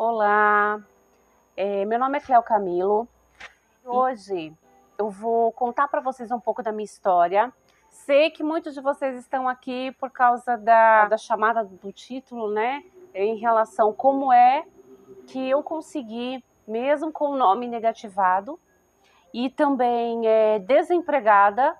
Olá, meu nome é Cléo Camilo. Hoje eu vou contar para vocês um pouco da minha história. Sei que muitos de vocês estão aqui por causa da chamada do título, né? Em relação a como é que eu consegui, mesmo com o nome negativado, e também desempregada,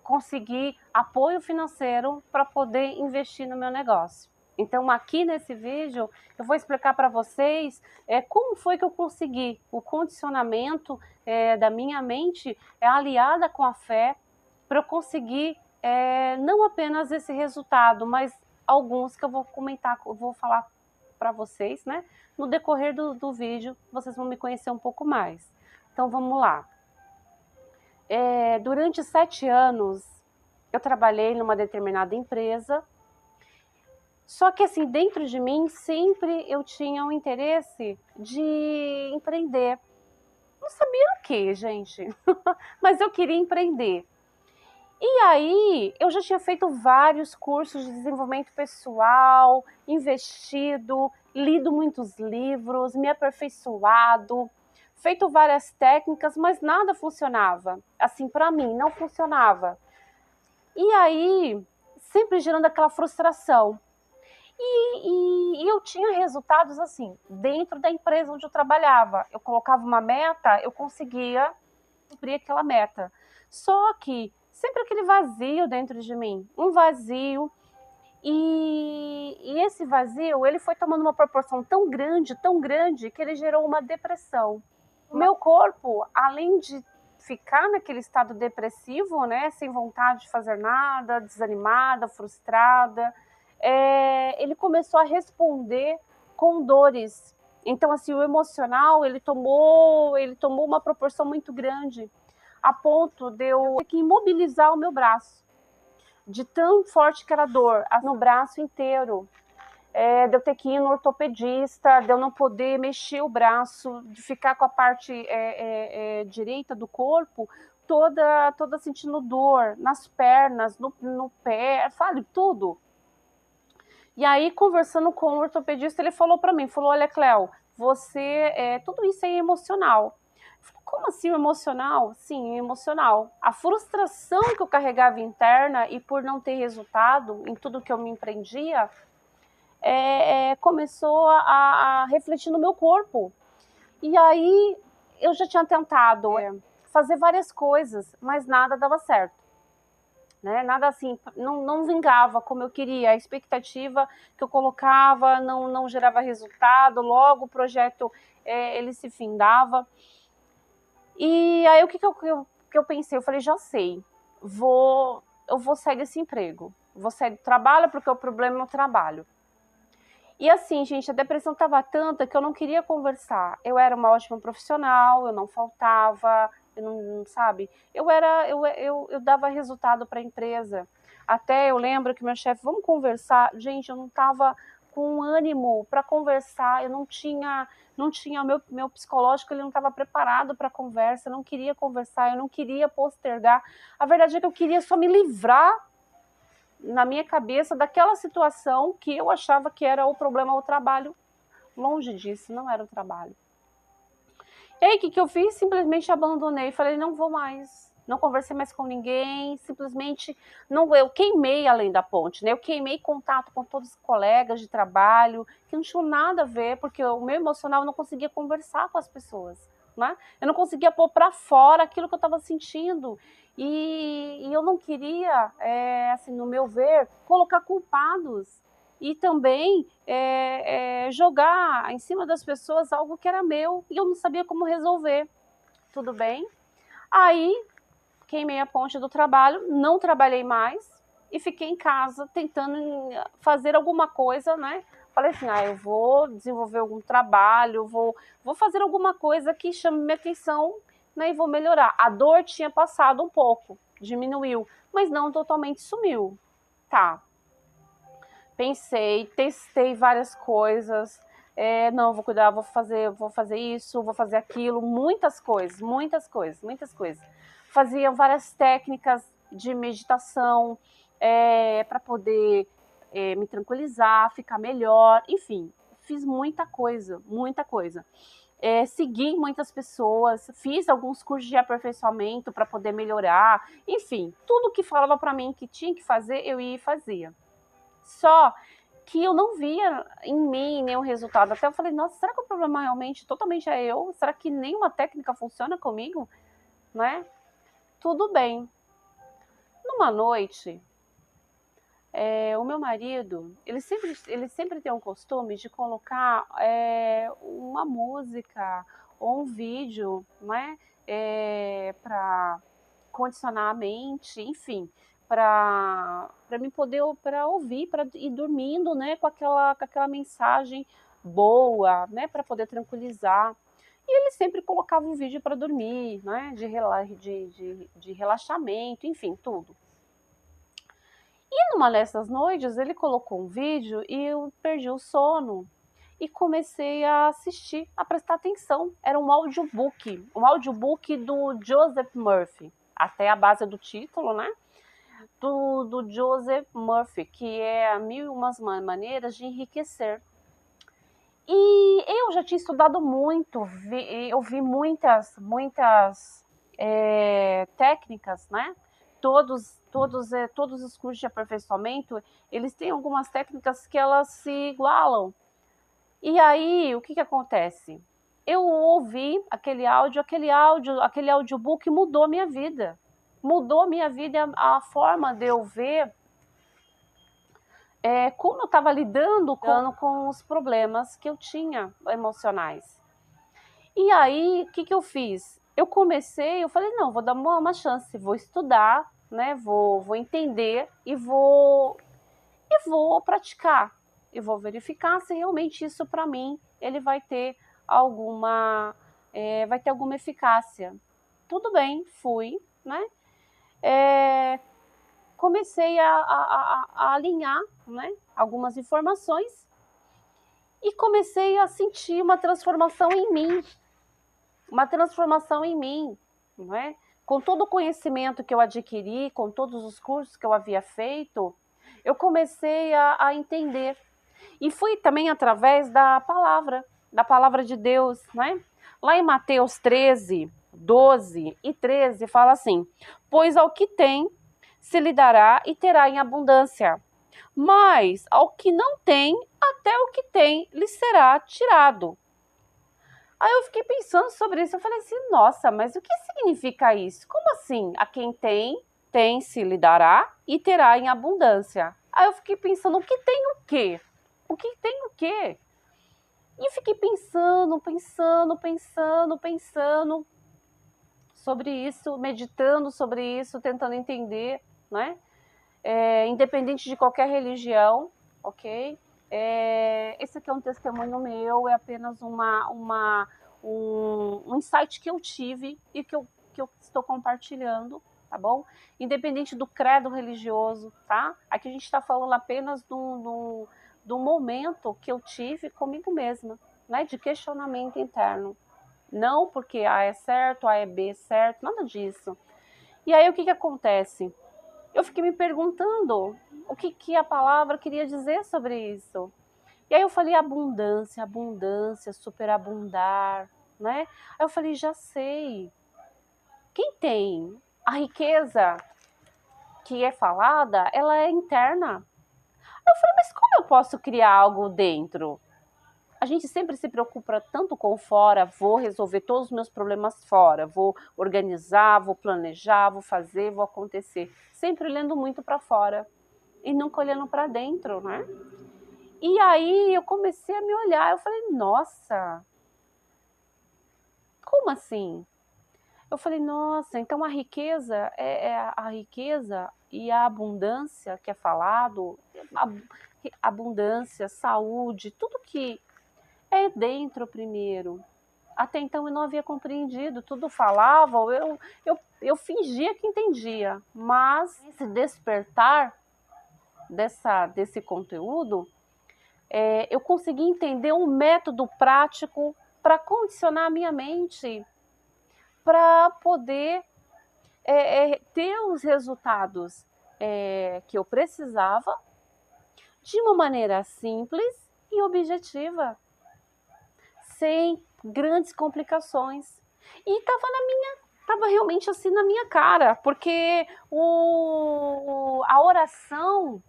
conseguir apoio financeiro para poder investir no meu negócio. Então, aqui nesse vídeo, eu vou explicar para vocês como foi que eu consegui o condicionamento da minha mente aliada com a fé para eu conseguir não apenas esse resultado, mas alguns que eu vou comentar, eu vou falar para vocês, né? No decorrer do vídeo, vocês vão me conhecer um pouco mais. Então, vamos lá. Durante 7 anos, eu trabalhei numa determinada empresa, só que assim, dentro de mim, sempre eu tinha um interesse de empreender. Não sabia o que, gente, mas eu queria empreender. E aí, eu já tinha feito vários cursos de desenvolvimento pessoal, investido, lido muitos livros, me aperfeiçoado, feito várias técnicas, mas nada funcionava. Assim, para mim, não funcionava. E aí, sempre gerando aquela frustração. E eu tinha resultados assim, dentro da empresa onde eu trabalhava. Eu colocava uma meta, eu conseguia cumprir aquela meta. Só que sempre aquele vazio dentro de mim, um vazio. E esse vazio, ele foi tomando uma proporção tão grande, que ele gerou uma depressão. O meu corpo, além de ficar naquele estado depressivo, né, sem vontade de fazer nada, desanimada, frustrada, ele começou a responder com dores. Então, assim, o emocional, ele tomou uma proporção muito grande, a ponto de eu ter que imobilizar o meu braço, de tão forte que era a dor, no braço inteiro. De eu ter que ir no ortopedista, de eu não poder mexer o braço, de ficar com a parte direita do corpo toda sentindo dor, nas pernas, no pé, sabe, tudo. E aí, conversando com o ortopedista, ele falou para mim, falou, olha, Cléo, tudo isso é emocional. Eu falei, como assim emocional? Sim, emocional. A frustração que eu carregava interna e por não ter resultado em tudo que eu me empreendia, começou a refletir no meu corpo. E aí, eu já tinha tentado fazer várias coisas, mas nada dava certo. Né? Nada assim, não vingava como eu queria, a expectativa que eu colocava não gerava resultado, logo o projeto ele se findava. E aí o que eu pensei? Eu falei, já sei, eu vou sair desse emprego, vou sair do trabalho porque o problema é o trabalho. E assim, gente, a depressão estava tanta que eu não queria conversar. Eu era uma ótima profissional, eu não faltava, eu não sabe? Eu dava resultado para a empresa. Até eu lembro que meu chefe, vamos conversar. Gente, eu não estava com ânimo para conversar, eu não tinha meu psicológico, ele não estava preparado para conversa, eu não queria conversar, eu não queria postergar. A verdade é que eu queria só me livrar na minha cabeça daquela situação que eu achava que era o problema o trabalho. Longe disso, não era o trabalho. E aí, o que eu fiz? Simplesmente abandonei. Falei, não vou mais. Não conversei mais com ninguém. Simplesmente, eu queimei além da ponte, né? Eu queimei contato com todos os colegas de trabalho, que não tinham nada a ver, porque o meu emocional eu não conseguia conversar com as pessoas. Né? Eu não conseguia pôr para fora aquilo que eu estava sentindo. E eu não queria, assim, no meu ver, colocar culpados e também jogar em cima das pessoas algo que era meu e eu não sabia como resolver. Tudo bem? Aí queimei a ponte do trabalho, não trabalhei mais e fiquei em casa tentando fazer alguma coisa, né? Falei assim, eu vou desenvolver algum trabalho, vou fazer alguma coisa que chame minha atenção, né, e vou melhorar. A dor tinha passado um pouco, diminuiu, mas não totalmente sumiu. Tá, pensei, testei várias coisas, não, vou cuidar, vou fazer isso, vou fazer aquilo, muitas coisas, muitas coisas, muitas coisas. Fazia várias técnicas de meditação para poder me tranquilizar, ficar melhor, enfim, fiz muita coisa, muita coisa. Segui muitas pessoas, fiz alguns cursos de aperfeiçoamento para poder melhorar, enfim, tudo que falava para mim que tinha que fazer, eu ia e fazia. Só que eu não via em mim nenhum resultado. Até eu falei, nossa, será que o problema realmente totalmente é eu? Será que nenhuma técnica funciona comigo? Né? Tudo bem. Numa noite, o meu marido, ele sempre tem um costume de colocar uma música ou um vídeo, né, para condicionar a mente, enfim, para mim poder para ouvir, para ir dormindo, né, com aquela mensagem boa, né, para poder tranquilizar. E ele sempre colocava um vídeo para dormir, né, de relaxamento, enfim, tudo. E numa dessas noites ele colocou um vídeo e eu perdi o sono e comecei a assistir, a prestar atenção. Era um audiobook do Joseph Murphy, até a base do título, né? Do Joseph Murphy, que é Mil e Umas Maneiras de Enriquecer. E eu já tinha estudado muito, eu vi muitas técnicas, né? Todos os cursos de aperfeiçoamento, eles têm algumas técnicas que elas se igualam. E aí, o que acontece? Eu ouvi aquele audiobook mudou a minha vida. Mudou a minha vida, a forma de eu ver como eu estava lidando com os problemas que eu tinha emocionais. E aí, o que eu fiz? Eu falei, não, vou dar uma chance, vou estudar, né? Vou entender e vou praticar. E vou verificar se realmente isso para mim ele vai ter alguma eficácia. Tudo bem, fui, né? Comecei a alinhar, né, algumas informações e comecei a sentir uma transformação em mim, não é? Com todo o conhecimento que eu adquiri, com todos os cursos que eu havia feito, eu comecei a entender. E fui também através da palavra de Deus, né? Lá em Mateus 13, 12 e 13 fala assim: pois ao que tem se lhe dará e terá em abundância, mas ao que não tem, até o que tem lhe será tirado. Aí eu fiquei pensando sobre isso, eu falei assim, nossa, mas o que significa isso? Como assim? A quem tem se lhe dará e terá em abundância. Aí eu fiquei pensando, o que tem o quê? O que tem o quê? E fiquei pensando sobre isso, meditando sobre isso, tentando entender, né? Independente de qualquer religião, ok? Esse aqui é um testemunho meu, é apenas um insight que eu tive e que eu estou compartilhando, tá bom? Independente do credo religioso, tá? Aqui a gente está falando apenas do momento que eu tive comigo mesma, né? De questionamento interno. Não porque A é certo, A é B é certo, nada disso. E aí o que acontece? Eu fiquei me perguntando o que a palavra queria dizer sobre isso. E aí eu falei abundância, superabundar, né? Aí eu falei, já sei. Quem tem a riqueza que é falada, ela é interna. Eu falei, mas como eu posso criar algo dentro? A gente sempre se preocupa tanto com fora, vou resolver todos os meus problemas fora, vou organizar, vou planejar, vou fazer, vou acontecer. Sempre olhando muito para fora e nunca olhando para dentro, né? E aí eu comecei a me olhar, eu falei, nossa, como assim? Eu falei, nossa, então a riqueza a riqueza e a abundância que é falado, abundância, saúde, tudo que é dentro primeiro. Até então eu não havia compreendido, tudo falava, eu fingia que entendia, mas esse despertar desse conteúdo, eu consegui entender um método prático para condicionar a minha mente, para poder ter os resultados que eu precisava de uma maneira simples e objetiva, sem grandes complicações. E tava realmente assim na minha cara, porque a oração,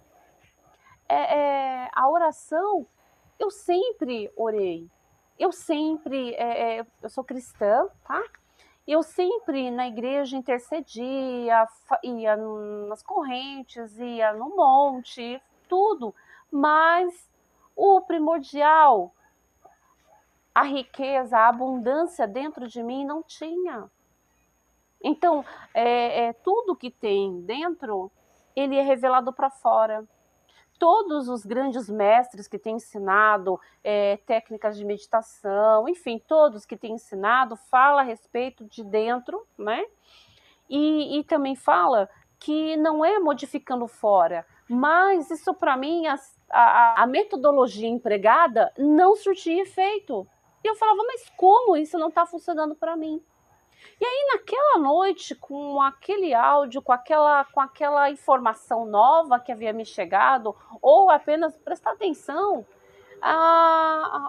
a oração, eu sempre orei. Eu sempre, eu sou cristã, tá? Eu sempre na igreja intercedia, ia nas correntes, ia no monte, tudo. Mas o primordial, a riqueza, a abundância dentro de mim não tinha. Então, tudo que tem dentro, ele é revelado para fora. Todos os grandes mestres que têm ensinado técnicas de meditação, enfim, todos que têm ensinado, fala a respeito de dentro, né? E também fala que não é modificando fora, mas isso para mim, a metodologia empregada não surtia efeito. E eu falava, mas como isso não está funcionando para mim? E aí, naquela noite, com aquele áudio, com aquela informação nova que havia me chegado, ou apenas prestar atenção,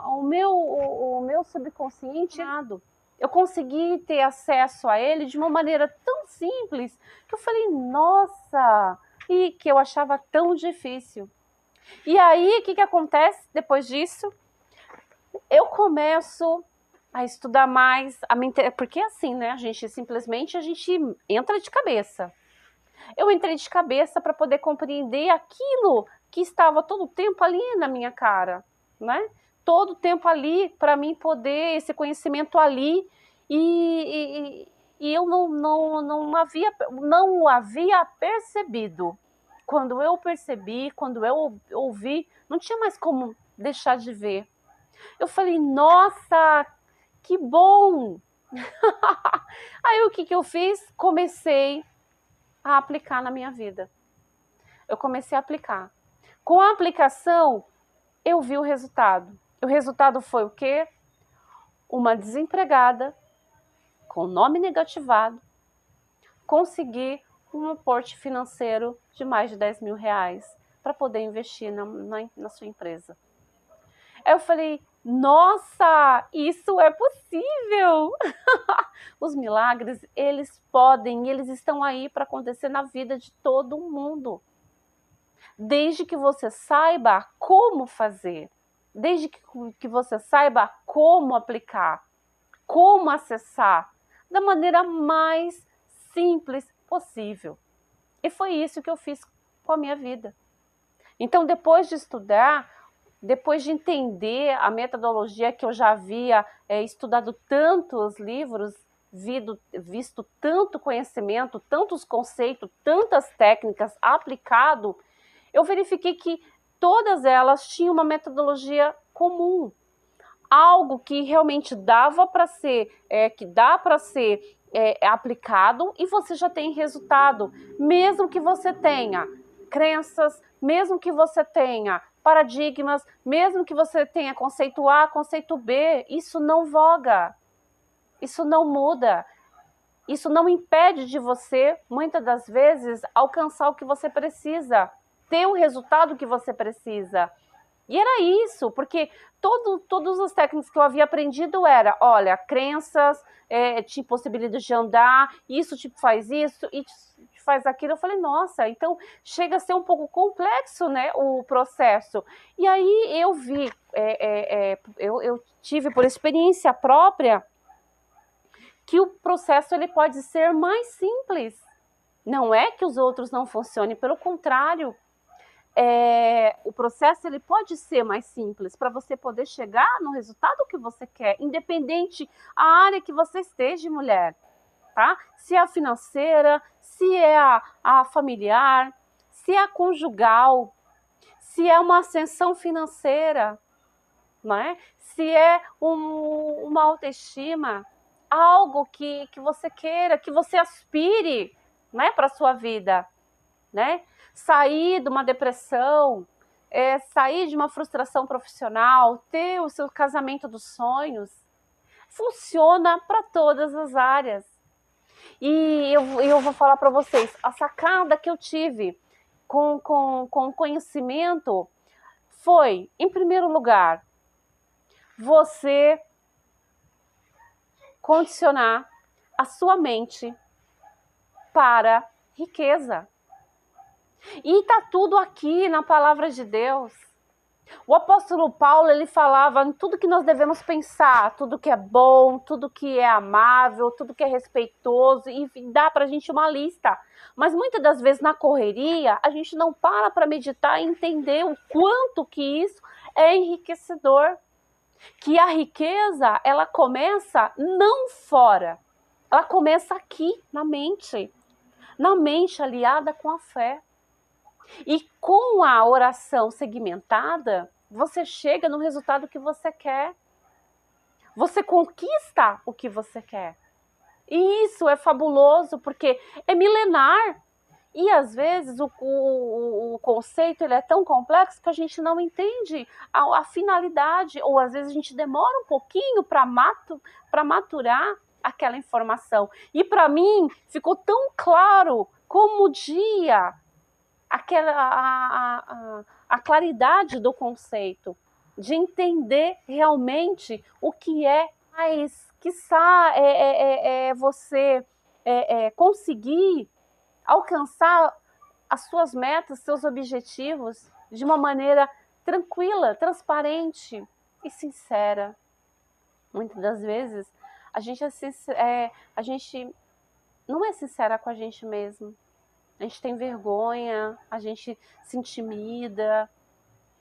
o meu subconsciente, eu consegui ter acesso a ele de uma maneira tão simples que eu falei, nossa, e que eu achava tão difícil. E aí, o que acontece depois disso? Eu começo a estudar mais, porque assim, né, a gente entra de cabeça. Eu entrei de cabeça para poder compreender aquilo que estava todo o tempo ali na minha cara, né? Todo o tempo ali para mim poder, esse conhecimento ali, e eu não havia percebido. Quando eu percebi, quando eu ouvi, não tinha mais como deixar de ver. Eu falei, nossa, que bom! Aí o que eu fiz? Comecei a aplicar na minha vida. Eu comecei a aplicar. Com a aplicação, eu vi o resultado. O resultado foi o quê? Uma desempregada, com nome negativado, conseguir um aporte financeiro de mais de 10 mil reais para poder investir na sua empresa. Aí eu falei, nossa, isso é possível! Os milagres, eles estão aí para acontecer na vida de todo mundo. Desde que você saiba como fazer, desde que você saiba como aplicar, como acessar, da maneira mais simples possível. E foi isso que eu fiz com a minha vida. Então, depois de estudar, depois de entender a metodologia que eu já havia estudado tantos livros, visto tanto conhecimento, tantos conceitos, tantas técnicas aplicado, eu verifiquei que todas elas tinham uma metodologia comum, algo que realmente dava para ser, que dá para ser aplicado e você já tem resultado, mesmo que você tenha crenças, mesmo que você tenha paradigmas, mesmo que você tenha conceito A, conceito B, isso não voga, isso não muda, isso não impede de você, muitas das vezes, alcançar o que você precisa, ter o resultado que você precisa. E era isso, porque todas as técnicas que eu havia aprendido era, olha, crenças, te possibilita de andar, isso te faz isso, e te faz aquilo. Eu falei, nossa, então chega a ser um pouco complexo, né, o processo. E aí eu vi, eu tive por experiência própria que o processo ele pode ser mais simples. Não é que os outros não funcionem, pelo contrário, o processo ele pode ser mais simples para você poder chegar no resultado que você quer, independente a área que você esteja, mulher, tá? Se é a financeira, se é a familiar, se é a conjugal, se é uma ascensão financeira, não é? Se é uma autoestima, algo que você queira, que você aspire, né, para a sua vida, né? Sair de uma depressão, sair de uma frustração profissional, ter o seu casamento dos sonhos, funciona para todas as áreas. E eu vou falar para vocês, a sacada que eu tive com conhecimento foi, em primeiro lugar, você condicionar a sua mente para riqueza. E está tudo aqui na palavra de Deus. O apóstolo Paulo, ele falava em tudo que nós devemos pensar, tudo que é bom, tudo que é amável, tudo que é respeitoso, e dá para a gente uma lista. Mas muitas das vezes na correria, a gente não para meditar e entender o quanto que isso é enriquecedor. Que a riqueza, ela começa não fora, ela começa aqui, na mente aliada com a fé. E com a oração segmentada, você chega no resultado que você quer. Você conquista o que você quer. E isso é fabuloso, porque é milenar. E às vezes o conceito ele é tão complexo que a gente não entende a finalidade. Ou às vezes a gente demora um pouquinho para maturar aquela informação. E para mim ficou tão claro como o dia... a claridade do conceito, de entender realmente o que é, mas quiçá você conseguir alcançar as suas metas, seus objetivos de uma maneira tranquila, transparente e sincera. Muitas das vezes a gente não é sincera com a gente mesmo. A gente tem vergonha, a gente se intimida,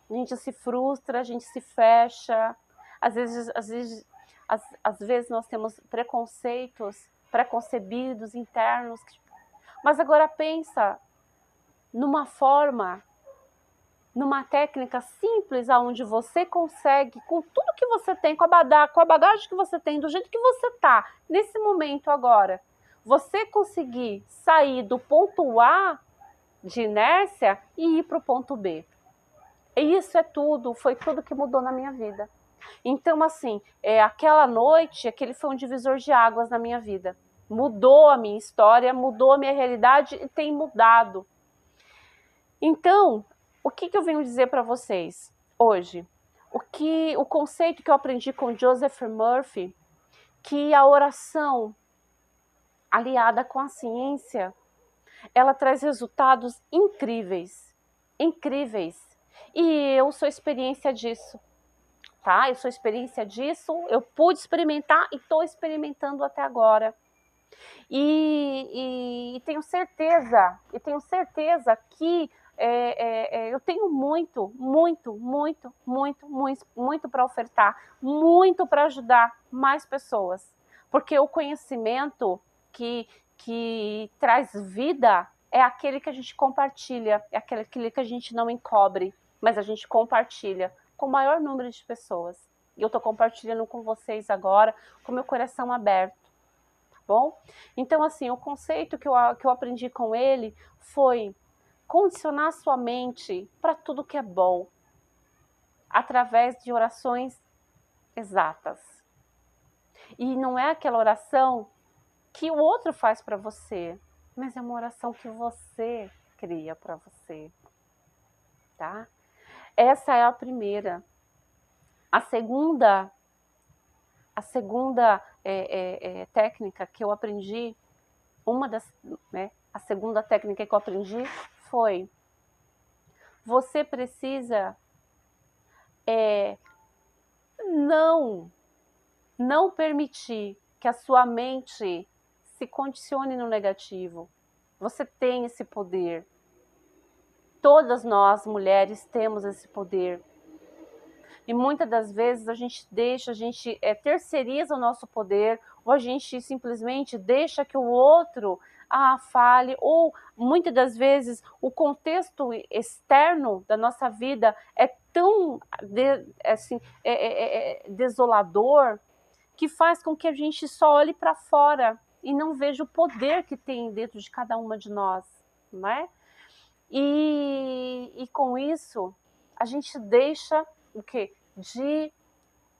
a gente se frustra, a gente se fecha. Às vezes nós temos preconceitos preconcebidos internos. Mas agora pensa numa forma, numa técnica simples, onde você consegue, com tudo que você tem, com a bagagem que você tem, do jeito que você está, nesse momento agora, você conseguir sair do ponto A de inércia e ir para o ponto B. E isso foi tudo que mudou na minha vida. Então, assim, aquela noite, aquele foi um divisor de águas na minha vida. Mudou a minha história, mudou a minha realidade e tem mudado. Então, o que eu venho dizer para vocês hoje? O conceito que eu aprendi com Joseph Murphy, que a oração aliada com a ciência, ela traz resultados incríveis, incríveis. E eu sou experiência disso, tá? Eu sou experiência disso, eu pude experimentar e estou experimentando até agora. E tenho certeza que eu tenho muito para ofertar, muito para ajudar mais pessoas, porque o conhecimento que traz vida é aquele que a gente compartilha, é aquele que a gente não encobre, mas a gente compartilha com o maior número de pessoas. E eu estou compartilhando com vocês agora, com meu coração aberto, tá bom? Então, assim, o conceito que eu aprendi com ele foi condicionar sua mente para tudo que é bom, através de orações exatas. E não é aquela oração que o outro faz para você, mas é uma oração que você cria para você, tá? Essa é a primeira. A segunda técnica que eu aprendi, a segunda técnica que eu aprendi foi: você precisa não permitir que a sua mente se condicione no negativo. Você tem esse poder. Todas nós, mulheres, temos esse poder. E muitas das vezes a gente terceiriza o nosso poder, ou a gente simplesmente deixa que o outro fale, ou muitas das vezes o contexto externo da nossa vida é tão desolador, que faz com que a gente só olhe para fora e não veja o poder que tem dentro de cada uma de nós, não é? E com isso, a gente deixa o quê? De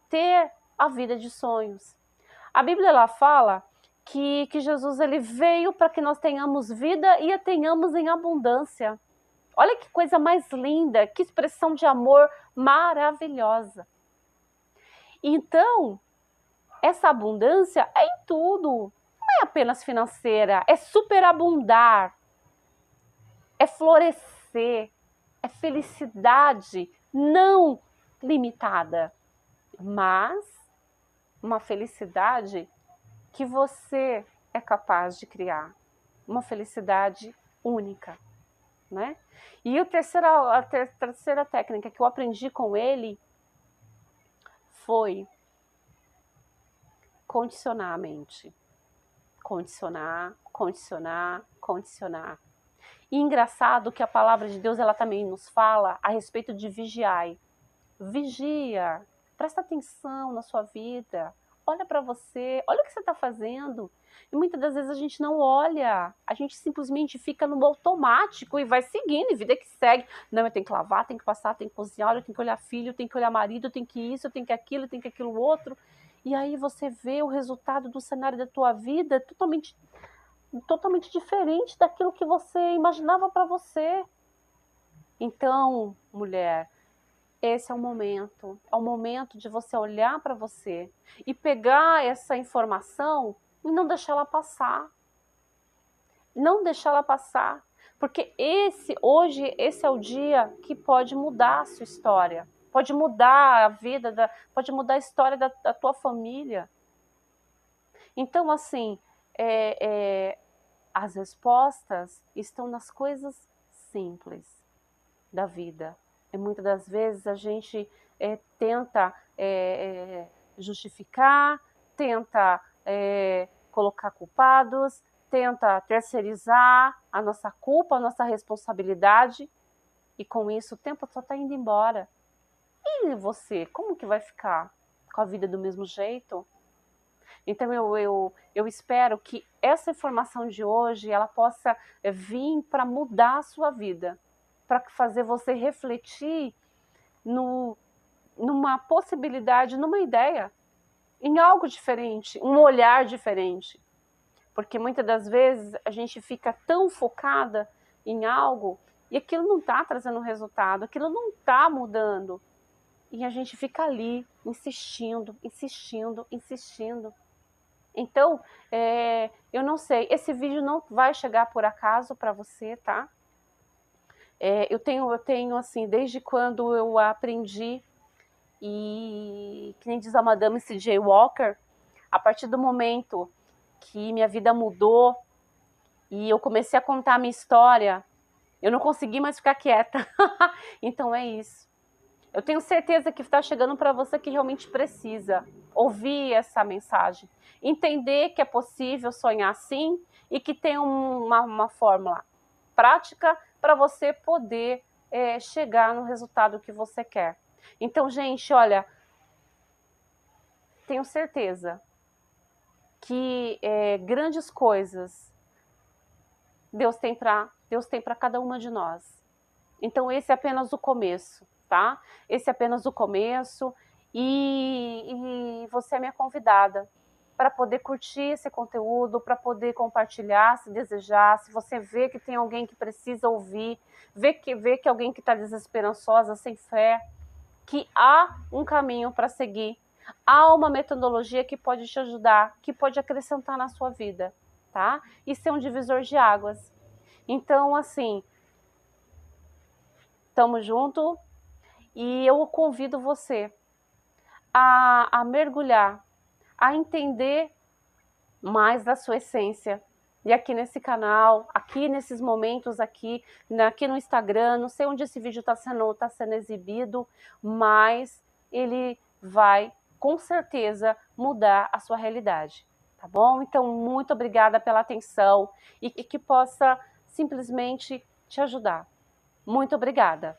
ter a vida de sonhos. A Bíblia ela fala que Jesus ele veio para que nós tenhamos vida e a tenhamos em abundância. Olha que coisa mais linda, que expressão de amor maravilhosa. Então, essa abundância é em tudo, não é apenas financeira, é superabundar, é florescer, é felicidade não limitada, mas uma felicidade que você é capaz de criar, uma felicidade única, né? E a terceira técnica que eu aprendi com ele foi condicionar a mente. Condicionar, condicionar, condicionar. E engraçado que a palavra de Deus ela também nos fala a respeito de vigiai. Vigia, presta atenção na sua vida, olha para você, olha o que você está fazendo. E muitas das vezes a gente não olha, a gente simplesmente fica no automático e vai seguindo, e vida que segue. Não, eu tenho que lavar, tenho que passar, tenho que cozinhar, eu tenho que olhar filho, eu tenho que olhar marido, eu tenho que isso, eu tenho que aquilo, eu tenho que aquilo outro. E aí você vê o resultado do cenário da tua vida totalmente diferente daquilo que você imaginava para você. Então, mulher, esse é o momento de você olhar para você e pegar essa informação e não deixar ela passar. Não deixar ela passar, porque hoje esse é o dia que pode mudar a sua história, pode mudar a vida, pode mudar a história da tua família. Então, assim, as respostas estão nas coisas simples da vida. E muitas das vezes a gente tenta justificar, tenta colocar culpados, tenta terceirizar a nossa culpa, a nossa responsabilidade, e com isso o tempo só está indo embora. E você, como que vai ficar com a vida do mesmo jeito? Então eu espero que essa informação de hoje ela possa vir para mudar a sua vida, para fazer você refletir numa possibilidade, numa ideia, em algo diferente, um olhar diferente. Porque muitas das vezes a gente fica tão focada em algo e aquilo não está trazendo resultado, aquilo não está mudando. E a gente fica ali, insistindo, insistindo, insistindo. Então, eu não sei, esse vídeo não vai chegar por acaso para você, tá? Eu tenho assim, desde quando eu aprendi, e que nem diz a Madame C.J. Walker, a partir do momento que minha vida mudou e eu comecei a contar a minha história, eu não consegui mais ficar quieta. Então é isso. Eu tenho certeza que está chegando para você que realmente precisa ouvir essa mensagem. Entender que é possível sonhar sim e que tem uma fórmula prática para você poder chegar no resultado que você quer. Então, gente, olha, tenho certeza que grandes coisas Deus tem para cada uma de nós. Então, esse é apenas o começo, tá? Esse é apenas o começo e você é minha convidada para poder curtir esse conteúdo, para poder compartilhar, se desejar, se você vê que tem alguém que precisa ouvir, vê que alguém que está desesperançosa, sem fé, que há um caminho para seguir, há uma metodologia que pode te ajudar, que pode acrescentar na sua vida, tá? E ser um divisor de águas. Então, assim, tamo junto e eu convido você a mergulhar, a entender mais da sua essência. E aqui nesse canal, aqui nesses momentos aqui no Instagram, não sei onde esse vídeo está sendo exibido, mas ele vai com certeza mudar a sua realidade, tá bom? Então, muito obrigada pela atenção e que possa simplesmente te ajudar. Muito obrigada.